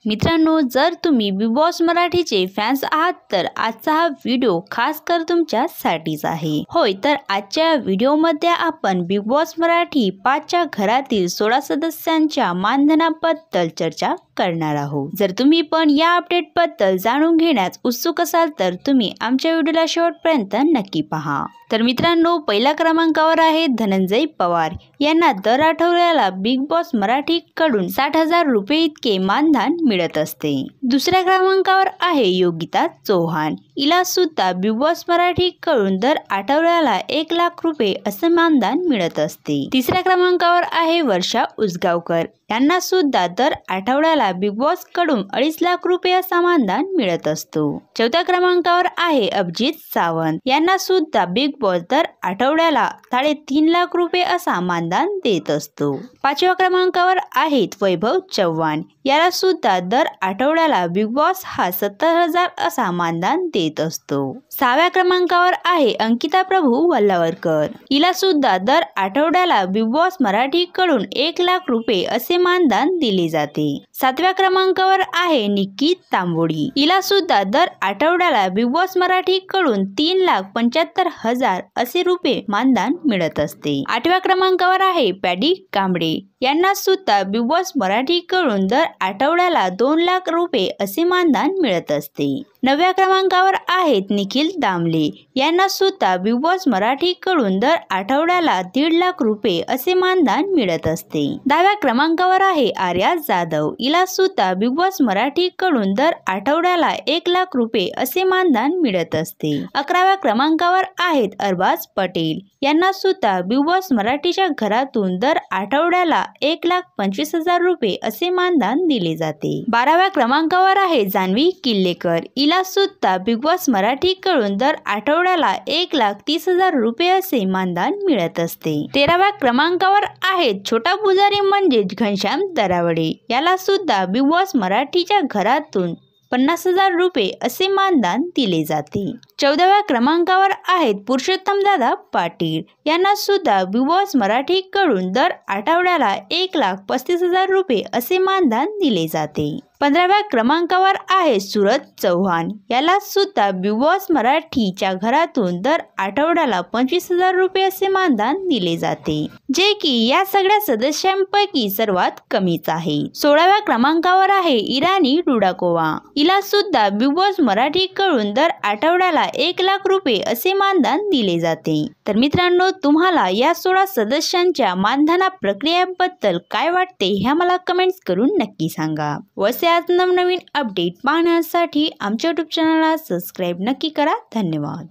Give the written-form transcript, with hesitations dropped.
मित्रांनो, जर तुम्ही बिग बॉस मराठीचे फॅन्स आहात तर आजचा हा व्हिडिओ खास कर तुमच्यासाठीच आहे। होय, तर आजच्या व्हिडिओमध्ये आपण बिग बॉस मराठी 5च्या घरातील 16 सदस्यांच्या मानधनाबद्दल चर्चा करणार आहोत। जर तुम्ही पण या अपडेट बद्दल जाणून घेण्यास उत्सुक असाल तर तुम्ही आमच्या व्हिडिओला शेवटपर्यंत नक्की पहा। तर मित्रांनो, पहिल्या क्रमांकावर आहे धनंजय पवार यांना दर आठवड्याला बिग बॉस मराठी कडून 60,000 रुपये इतके मानधन मिळत असते। दुसऱ्या क्रमांकावर आहे योगिता चौहान, हिला सुद्धा बिग बॉस मराठी कडून दर आठवड्याला 1 लाख रुपये असे मानधन मिळत असते। तिसऱ्या क्रमांकावर आहे वर्षा उसगावकर, यांना सुद्धा दर आठवड्याला बिग बॉस कडून 2.5 लाख रुपये असा मानधन मिळत असतो। चौथ्या क्रमांकावर आहे अभिजित सावंत, यांना सुद्धा बिग बॉस दर आठवड्याला 3.5 लाख रुपये असा मानधन देत असतो। पाचव्या क्रमांकावर आहेत वैभव चव्हाण, याला सुद्धा दर आठवड्याला बिग बॉस हा 70,000 असा मानधन देत असतो। सहाव्या क्रमांकावर आहे अंकिता प्रभू वल्लावरकर, हिला सुद्धा दर आठवड्याला बिग बॉस मराठी कडून 1 लाख रुपये असे मानधन दिले जाते। सातव्या क्रमांकावर आहे निकी तांबोळी, हिला सुद्धा दर आठवड्याला बिग बॉस मराठी कडून 3,75,000 असे रुपये मानधन मिळत असते। आठव्या क्रमांकावर आहे पॅडी कांबळे, यांना सुद्धा बिग बॉस मराठी कडून दर आठवड्याला 2 लाख रुपये असे मानधन मिळत असते। नवव्या क्रमांकावर आहेत निखिल दामले, यांना सुद्धा बिग बॉस मराठी कडून दर आठवड्याला 1.5 लाख रुपये असे मानधन मिळत असते। 10व्या क्रमांकावर आहे आर्या जाधव, हिला सुद्धा बिग बॉस मराठी कडून दर आठवड्याला 1 लाख रुपये असे मानधन मिळत असते। 11व्या क्रमांकावर आहेत अरबाज पटेल, यांना सुद्धा बिग बॉस मराठीच्या घरातून दर आठवड्याला 1,25,000 रुपये असे मानधन दिले जाते। 12व्या क्रमांकावर आहे जान्हवी किल्लेकर, हिला सुद्धा बिग बॉस मराठी कडून दर आठवड्याला 1,30,000 रुपये असे मानधन मिळत असते। 13व्या क्रमांकावर आहेत छोटा पुजारी म्हणजे घनश्याम दरावडे, याला सुद्धा बिग बॉस मराठीच्या घरातून 50,000 रुपये असे मानधन दिले जाते। 14व्या क्रमांकावर आहेत पुरुषोत्तमदादा पाटील, यांना सुद्धा बिग बॉस मराठी कडून दर आठवड्याला 1,35,000 रुपये असे मानधन दिले जाते। 15व्या क्रमांकावर आहे सूरज चौहान, याला सुद्धा बिग बॉस मराठीच्या घरातून दर आठवड्याला 25,000 रुपये असे मानधन दिले जाते, जे की या सगळ्या सदस्यांपैकी सर्वात कमीच आहे। 16व्या क्रमांकावर आहे इराणी रुडाकोवा, हिला सुद्धा बिग बॉस मराठी कडून दर आठवड्याला 1 लाख रुपये असे मानधन दिले जाते। तर मित्रांनो, तुम्हाला या 16 सदस्यांच्या मानधना प्रक्रियेबद्दल काय वाटते हे मला कमेंट्स करून नक्की सांगा। वसे आज नवनवीन अपडेट पाहण्यासाठी आमच्या यूट्यूब चॅनलला सबस्क्राईब नक्की करा। धन्यवाद।